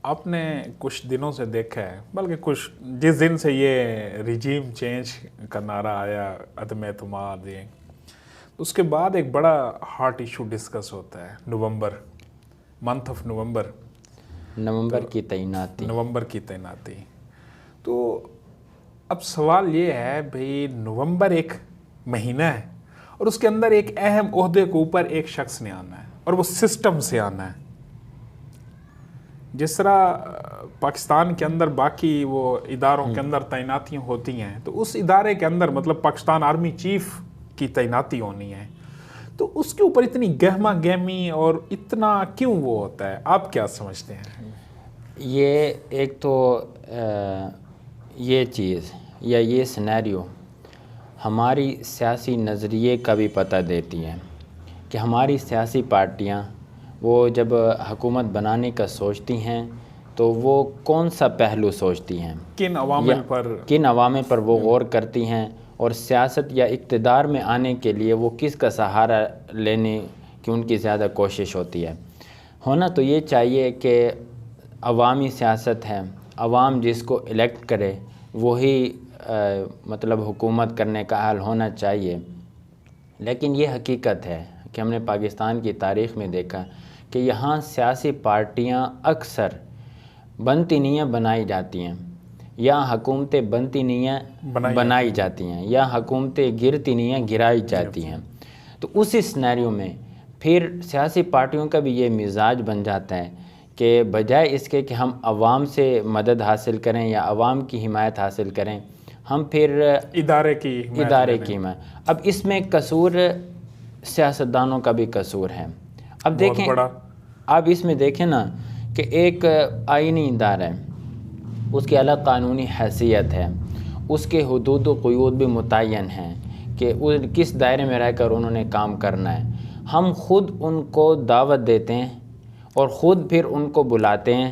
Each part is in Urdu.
آپ نے کچھ دنوں سے دیکھا ہے، بلکہ کچھ جس دن سے یہ ریجیم چینج کا نعرہ آیا، عدم اعتماد، یہ اس کے بعد ایک بڑا ہاٹ ایشو ڈسکس ہوتا ہے، نومبر، منتھ آف نومبر، نومبر کی تعیناتی. نومبر کی تعیناتی. تو اب سوال یہ ہے بھئی، نومبر ایک مہینہ ہے اور اس کے اندر ایک اہم عہدے کے اوپر ایک شخص نے آنا ہے اور وہ سسٹم سے آنا ہے. جس طرح پاکستان کے اندر باقی وہ اداروں کے اندر تعیناتیاں ہوتی ہیں، تو اس ادارے کے اندر مطلب پاکستان آرمی چیف کی تعیناتی ہونی ہے، تو اس کے اوپر اتنی گہما گہمی اور اتنا کیوں وہ ہوتا ہے؟ آپ کیا سمجھتے ہیں؟ یہ ایک تو یہ چیز یا یہ سینیریو ہماری سیاسی نظریے کا بھی پتہ دیتی ہے کہ ہماری سیاسی پارٹیاں وہ جب حکومت بنانے کا سوچتی ہیں تو وہ کون سا پہلو سوچتی ہیں، کن عوامل پر وہ غور کرتی ہیں، اور سیاست یا اقتدار میں آنے کے لیے وہ کس کا سہارا لینے کی ان کی زیادہ کوشش ہوتی ہے. ہونا تو یہ چاہیے کہ عوامی سیاست ہے، عوام جس کو الیکٹ کرے وہی مطلب حکومت کرنے کا حال ہونا چاہیے. لیکن یہ حقیقت ہے کہ ہم نے پاکستان کی تاریخ میں دیکھا کہ یہاں سیاسی پارٹیاں اکثر بنتی نہیں ہیں، بنائی جاتی ہیں، یا حکومتیں بنتی نہیں ہیں، بنائی جاتی ہیں، یا حکومتیں گرتی نہیں ہیں، گرائی جاتی ہیں. تو اسی سینیریو میں پھر سیاسی پارٹیوں کا بھی یہ مزاج بن جاتا ہے کہ بجائے اس کے کہ ہم عوام سے مدد حاصل کریں یا عوام کی حمایت حاصل کریں، ہم پھر ادارے کی حمایت. اب اس میں قصور سیاستدانوں کا بھی قصور ہے. اب دیکھیں، اب اس میں دیکھیں نا کہ ایک آئینی ادارہ ہے، اس کی الگ قانونی حیثیت ہے، اس کے حدود و قیود بھی متعین ہیں کہ کس دائرے میں رہ کر انہوں نے کام کرنا ہے. ہم خود ان کو دعوت دیتے ہیں اور خود پھر ان کو بلاتے ہیں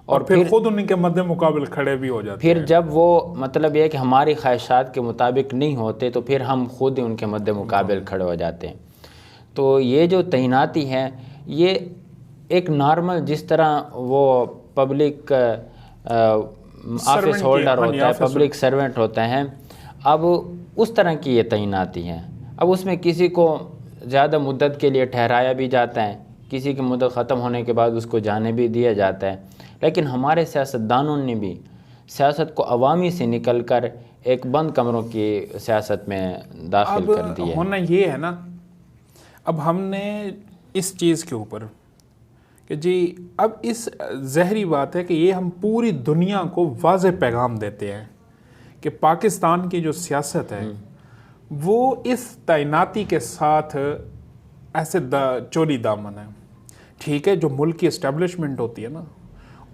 اور پھر خود ان کے مد مقابل کھڑے بھی ہو جاتے ہیں. پھر جب وہ مطلب یہ کہ ہماری خواہشات کے مطابق نہیں ہوتے تو پھر ہم خود ہی ان کے مد مقابل کھڑے ہو جاتے ہیں. تو یہ جو تعیناتی ہے یہ ایک نارمل، جس طرح وہ پبلک آفس ہولڈر ہوتا ہے، پبلک سرونٹ ہوتا ہے، اب اس طرح کی یہ تعیناتی ہے. اب اس میں کسی کو زیادہ مدت کے لیے ٹھہرایا بھی جاتا ہے، کسی کی مدت ختم ہونے کے بعد اس کو جانے بھی دیا جاتا ہے. لیکن ہمارے سیاستدانوں نے بھی سیاست کو عوامی سے نکل کر ایک بند کمروں کی سیاست میں داخل کر دیا ہے. ہونا یہ ہے نا، اب ہم نے اس چیز کے اوپر کہ جی اب اس ظاہری بات ہے کہ یہ ہم پوری دنیا کو واضح پیغام دیتے ہیں کہ پاکستان کی جو سیاست ہے وہ اس تعیناتی کے ساتھ ایسے چولی دامن ہے. ٹھیک ہے، جو ملک کی اسٹیبلشمنٹ ہوتی ہے نا،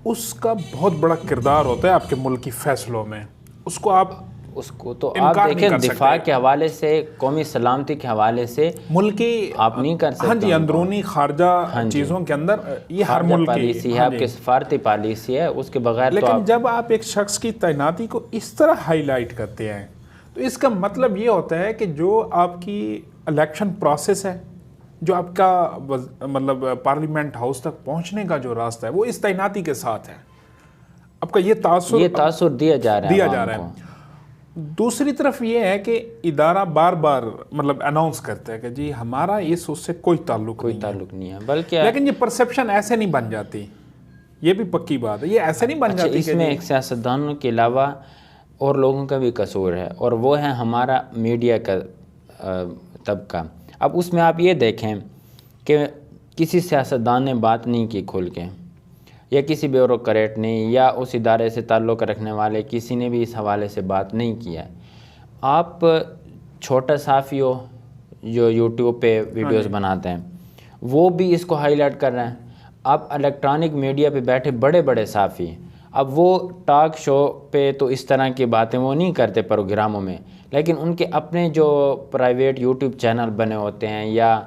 اس کا بہت بڑا کردار ہوتا ہے آپ کے ملک کی فیصلوں میں. اس کو آپ دیکھیں، دفاع کے حوالے سے، قومی سلامتی کے حوالے سے ملکی آپ نہیں کر سکتے. ہاں جی، اندرونی خارجہ چیزوں کے اندر یہ ہر ملک کی پالیسی ہے، آپ کی سفارتی پالیسی ہے، اس کے بغیر. لیکن جب آپ ایک شخص کی تعیناتی کو اس طرح ہائی لائٹ کرتے ہیں تو اس کا مطلب یہ ہوتا ہے کہ جو آپ کی الیکشن پروسیس ہے، جو آپ کا مطلب پارلیمنٹ ہاؤس تک پہنچنے کا جو راستہ ہے، وہ اس تعیناتی کے ساتھ ہے. آپ کا یہ تاثر دیا جا رہا ہے. دوسری طرف یہ ہے کہ ادارہ بار بار مطلب اناؤنس کرتا ہے کہ جی ہمارا اس سے کوئی تعلق نہیں ہے، بلکہ لیکن یہ پرسیپشن ایسے نہیں بن جاتی. یہ بھی پکی بات ہے، یہ ایسے نہیں بن جاتی. اس میں ایک سیاستدانوں کے علاوہ اور لوگوں کا بھی قصور ہے، اور وہ ہے ہمارا میڈیا کا طبقہ. اب اس میں آپ یہ دیکھیں کہ کسی سیاستدان نے بات نہیں کی کھل کے، یا کسی بیوروکریٹ نے یا اس ادارے سے تعلق رکھنے والے کسی نے بھی اس حوالے سے بات نہیں کیا. آپ چھوٹا صحافی ہو جو یوٹیوب پہ ویڈیوز بناتے ہیں، وہ بھی اس کو ہائی لائٹ کر رہے ہیں. آپ الیکٹرانک میڈیا پہ بیٹھے بڑے بڑے صحافی، اب وہ ٹاک شو پہ تو اس طرح کی باتیں وہ نہیں کرتے پروگراموں میں، لیکن ان کے اپنے جو پرائیویٹ یوٹیوب چینل بنے ہوتے ہیں یا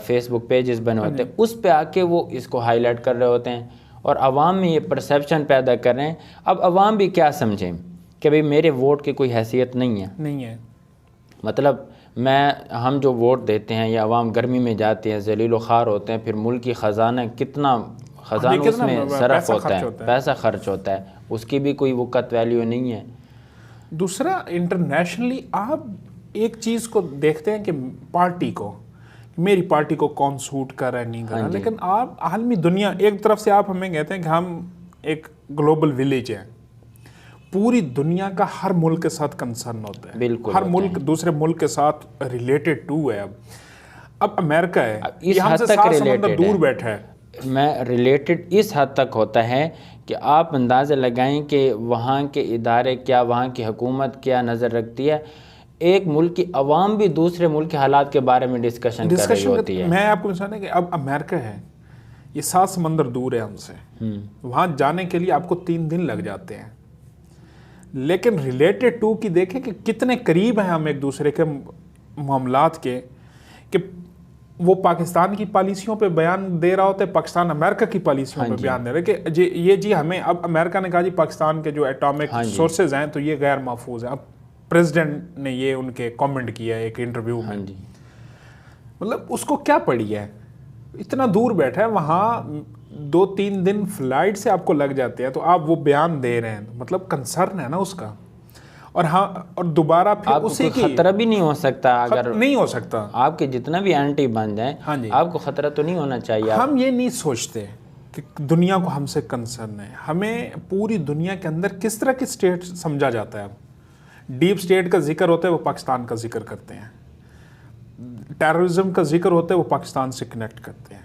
فیس بک پیجز بنے ہوتے ہیں، اس پہ آ کے وہ اس کو ہائی لائٹ کر رہے ہوتے ہیں اور عوام میں یہ پرسیپشن پیدا کر رہے ہیں. اب عوام بھی کیا سمجھیں کہ بھئی میرے ووٹ کی کوئی حیثیت نہیں ہے. مطلب ہم جو ووٹ دیتے ہیں یا عوام گرمی میں جاتے ہیں، ذلیل و خوار ہوتے ہیں، پھر ملک کی خزانہ کتنا خزانہ اس میں صرف ہوتا ہے، ہے، پیسہ خرچ ہوتا ہے، اس کی بھی کوئی وقت ویلیو نہیں ہے۔ دوسرا انٹرنیشنلی آپ ایک چیز کو دیکھتے ہیں کہ پارٹی کو، میری پارٹی کو کون سوٹ کر رہا ہے نہیں کر رہا، لیکن آپ عالمی دنیا، ایک طرف سے آپ ہمیں کہتے ہیں کہ ہم ایک گلوبل ولیج ہیں، پوری دنیا کا ہر ملک کے ساتھ کنسرن ہوتا ہے، بالکل ہر ملک دوسرے ملک کے ساتھ ریلیٹڈ ٹو ہے۔ اب امریکہ ہے، اس یہ ہم حد سے تک 7 سمندر ریلیٹڈ دور ہے، بیٹھا ہے۔ میں ریلیٹڈ اس حد تک ہوتا ہے کہ آپ اندازہ لگائیں کہ وہاں کے ادارے کیا، وہاں کی حکومت کیا نظر رکھتی ہے، ایک ملک کی عوام بھی دوسرے ملک کے حالات کے بارے میں ڈسکشن کر رہی ہوتی ہے۔ میں آپ کو مثال ہے کہ اب امریکہ ہے، یہ 7 سمندر دور ہے ہم سے، وہاں جانے کے لیے آپ کو 3 دن لگ جاتے ہیں، لیکن ریلیٹڈ ٹو کی دیکھیں کہ کتنے قریب ہیں ہم ایک دوسرے کے معاملات کے، کہ وہ پاکستان کی پالیسیوں پہ بیان دے رہا ہوتا ہے، پاکستان امریکہ کی پالیسیوں پہ بیان دے رہا ہے کہ یہ ہمیں، اب امریکہ نے کہا جی پاکستان کے جو ایٹامک سورسز ہیں تو یہ غیر محفوظ ہیں۔ اب پریزیڈنٹ نے یہ ان کے کامنٹ کیا ہے ایک انٹرویو میں، مطلب اس کو کیا پڑی ہے، اتنا دور بیٹھا ہے وہاں، 2-3 دن فلائٹ سے آپ کو لگ جاتے ہیں، تو آپ وہ بیان دے رہے ہیں، مطلب کنسرن ہے نا اس کا۔ اور ہاں، اور دوبارہ پھر اسی کی خطرہ بھی نہیں ہو سکتا، اگر نہیں ہو سکتا، آپ کے جتنا بھی اینٹی بن جائیں آپ کو خطرہ تو نہیں ہونا چاہیے۔ ہم یہ نہیں سوچتے کہ دنیا کو ہم سے کنسرن ہے، ہمیں پوری دنیا کے اندر کس طرح کی سٹیٹ سمجھا جاتا ہے۔ اب ڈیپ سٹیٹ کا ذکر ہوتا ہے وہ پاکستان کا ذکر کرتے ہیں، ٹیررزم کا ذکر ہوتا ہے وہ پاکستان سے کنیکٹ کرتے ہیں۔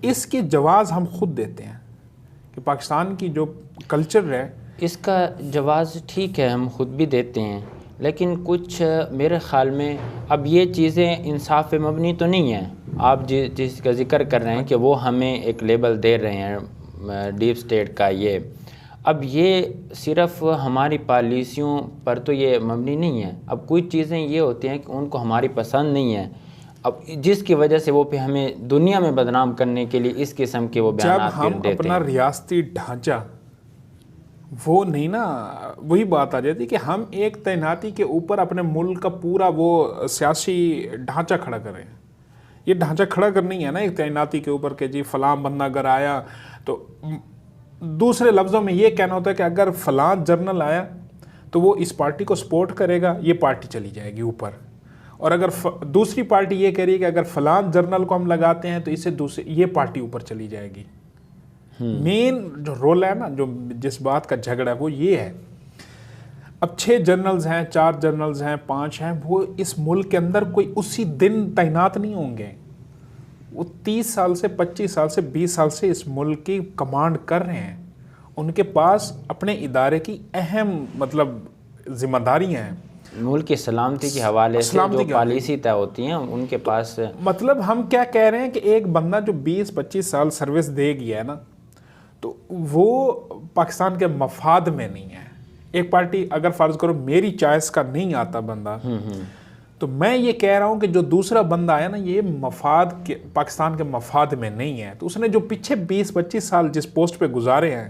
اس کی جواز ہم خود دیتے ہیں کہ پاکستان کی جو کلچر ہے، اس کا جواز ٹھیک ہے ہم خود بھی دیتے ہیں، لیکن کچھ میرے خیال میں اب یہ چیزیں انصاف پہ مبنی تو نہیں ہیں۔ آپ جس کا ذکر کر رہے ہیں کہ وہ ہمیں ایک لیبل دے رہے ہیں ڈیپ سٹیٹ کا، یہ اب یہ صرف ہماری پالیسیوں پر تو یہ مبنی نہیں ہے۔ اب کچھ چیزیں یہ ہوتی ہیں کہ ان کو ہماری پسند نہیں ہے، اب جس کی وجہ سے وہ پہ ہمیں دنیا میں بدنام کرنے کے لیے اس قسم کے وہ بیانات پھر دیتے ہیں۔ جب ہم اپنا ریاستی ڈھانچہ وہ نہیں نا، وہی بات آ جاتی کہ ہم ایک تعیناتی کے اوپر اپنے ملک کا پورا وہ سیاسی ڈھانچہ کھڑا کریں۔ یہ ڈھانچہ کھڑا کرنی ہے نا ایک تعیناتی کے اوپر کہ جی فلاں بندہ اگر آیا تو، دوسرے لفظوں میں یہ کہنا ہوتا ہے کہ اگر فلاں جرنل آیا تو وہ اس پارٹی کو سپورٹ کرے گا، یہ پارٹی چلی جائے گی اوپر، اور اگر دوسری پارٹی یہ کہہ رہی ہے کہ اگر فلاں جرنل کو ہم لگاتے ہیں تو اس سے یہ پارٹی اوپر چلی جائے گی۔ مین جو رول ہے نا، جو جس بات کا جھگڑا ہے وہ یہ ہے۔ اب 6 جرنلز ہیں، 4 جرنلز ہیں، 5 ہیں، وہ اس ملک کے اندر کوئی اسی دن تعینات نہیں ہوں گے، وہ 30 سال سے 25 سال سے 20 سال سے اس ملک کی کمانڈ کر رہے ہیں، ان کے پاس اپنے ادارے کی اہم مطلب ذمہ داریاں ہیں، ملک کی سلامتی کے حوالے سے جو پالیسی طے ہوتی ہیں ان کے پاس۔ مطلب ہم کیا کہہ رہے ہیں کہ ایک بندہ جو 20-25 سال سروس دے گیا ہے نا، تو وہ پاکستان کے مفاد میں نہیں ہے۔ ایک پارٹی اگر فرض کرو میری چوائس کا نہیں آتا بندہ، تو میں یہ کہہ رہا ہوں کہ جو دوسرا بندہ آیا نا، یہ مفاد کے پاکستان کے مفاد میں نہیں ہے، تو اس نے جو پیچھے 20-25 سال جس پوسٹ پہ گزارے ہیں،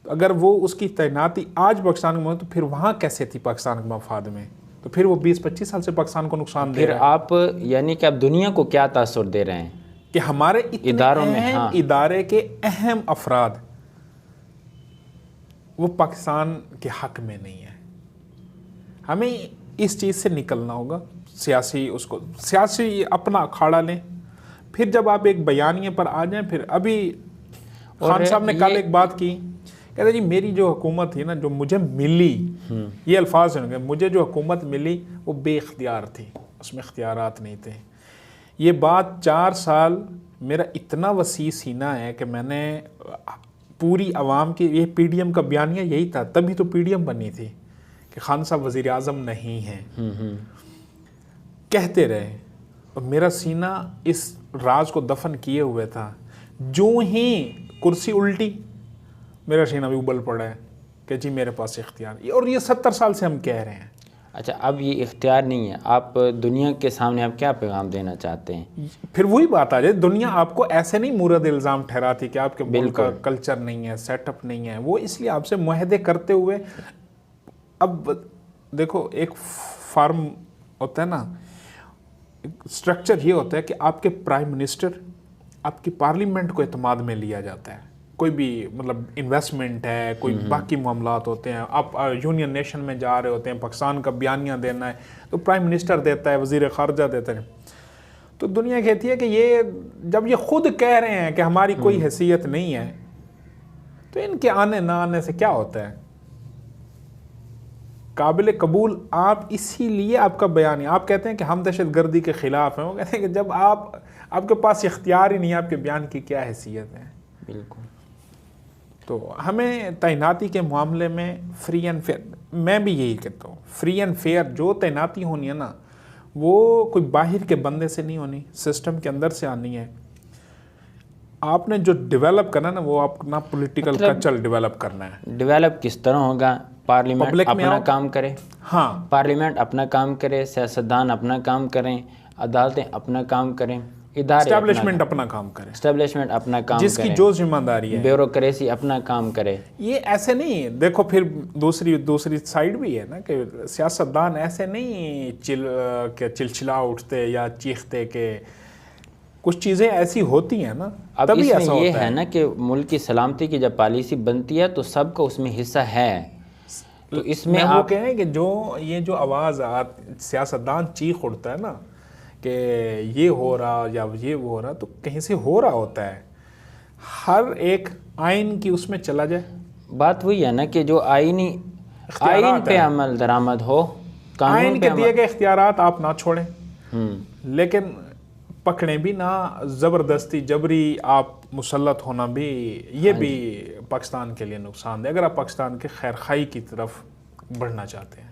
تو اگر وہ اس کی تعیناتی آج پاکستان میں ہو تو پھر وہاں کیسے تھی پاکستان کے مفاد میں؟ تو پھر وہ 20-25 سال سے پاکستان کو نقصان دے رہا ہے۔ پھر آپ یعنی کہ اب دنیا کو کیا تاثر دے رہے ہیں کہ ہمارے اداروں میں، اہم ادارے کے اہم افراد وہ پاکستان کے حق میں نہیں ہے۔ ہمیں اس چیز سے نکلنا ہوگا، سیاسی اپنا اکھاڑا لیں، پھر جب آپ ایک بیانیے پر آ جائیں، پھر ابھی خان صاحب نے کل ایک بات کی، کہتے جی میری جو حکومت تھی نا، جو مجھے ملی، یہ الفاظ ہیں، مجھے جو حکومت ملی وہ بے اختیار تھی، اس میں اختیارات نہیں تھے۔ یہ بات 4 سال میرا اتنا وسیع سینہ ہے کہ میں نے پوری عوام کی، یہ پی ڈی ایم کا بیانیہ یہی تھا، تبھی تو پی ڈی ایم بنی تھی کہ خان صاحب وزیر اعظم نہیں ہیں، کہتے رہے، اور میرا سینہ اس راز کو دفن کیے ہوئے تھا۔ جو ہی کرسی الٹی میرا سینہ بھی ابل پڑا ہے کہ جی میرے پاس اختیار، اور یہ 70 سال سے ہم کہہ رہے ہیں۔ اچھا، اب یہ اختیار نہیں ہے، آپ دنیا کے سامنے آپ کیا پیغام دینا چاہتے ہیں؟ پھر وہی بات آ جائے، دنیا آپ کو ایسے نہیں مورد الزام ٹھہراتی کہ آپ کے ملک کا کلچر نہیں ہے، سیٹ اپ نہیں ہے، وہ اس لیے آپ سے معاہدے کرتے ہوئے، اب دیکھو ایک فارم ہوتا ہے نا، اسٹرکچر یہ ہوتا ہے کہ آپ کے پرائم منسٹر، آپ کی پارلیمنٹ کو اعتماد میں لیا جاتا ہے. کوئی بھی مطلب انویسٹمنٹ ہے, کوئی باقی معاملات ہوتے ہیں, آپ یونین نیشن میں جا رہے ہوتے ہیں, پاکستان کا بیانیہ دینا ہے تو پرائم منسٹر دیتا ہے, وزیر خارجہ دیتا ہے. تو دنیا کہتی ہے کہ یہ جب یہ خود کہہ رہے ہیں کہ ہماری کوئی حیثیت نہیں ہے تو ان کے آنے نہ آنے سے کیا ہوتا ہے؟ قابل قبول آپ اسی لیے آپ کا بیان ہے, آپ کہتے ہیں کہ ہم دہشت گردی کے خلاف ہیں, وہ کہتے ہیں کہ جب آپ کے پاس اختیار ہی نہیں ہے, آپ کے بیان کی کیا حیثیت ہے؟ بالکل. تو ہمیں تعیناتی کے معاملے میں فری اینڈ فیئر, میں بھی یہی کہتا ہوں, فری اینڈ فیئر جو تعیناتی ہونی ہے نا, وہ کوئی باہر کے بندے سے نہیں ہونی, سسٹم کے اندر سے آنی ہے. آپ نے جو ڈیولپ کرنا ہے نا, وہ اپنا پولیٹیکل کلچر ڈیولپ کرنا ہے. ڈیولپ کس طرح ہوگا؟ پارلیمنٹ اپنا کام کرے, ہاں پارلیمنٹ اپنا کام کرے, سیاستدان اپنا کام کریں, عدالتیں اپنا کام کریں, ادارے اسٹیبلشمنٹ اپنا کام کرے, اسٹیبلشمنٹ اپنا کام جس کی جو ذمہ داری ہے, بیوروکریسی اپنا کام کرے. یہ ایسے نہیں دیکھو. پھر دوسری سائڈ بھی ہے نا کہ سیاستدان ایسے نہیں چلچلا اٹھتے یا چیختے, کہ کچھ چیزیں ایسی ہوتی ہیں نا. اب تبھی اس ایسا میں یہ ہوتا ہے نا کہ ملک کی سلامتی کی جب پالیسی بنتی ہے تو سب کا اس میں حصہ ہے. تو اس میں وہ کہیں کہ یہ جو آواز سیاستدان چیخ اٹھتا ہے نا کہ یہ ہو رہا یا یہ وہ ہو رہا, تو کہیں سے ہو رہا ہوتا ہے. ہر ایک آئین کی اس میں چلا جائے. بات وہی ہے نا کہ جو آئین پہ عمل درآمد ہو, آئین کے دیے گئے اختیارات آپ نہ چھوڑیں, لیکن پکڑیں بھی نہ, زبردستی جبری آپ مسلط ہونا بھی, یہ بھی پاکستان کے لیے نقصان دہ, اگر آپ پاکستان کے خیر خواہی کی طرف بڑھنا چاہتے ہیں.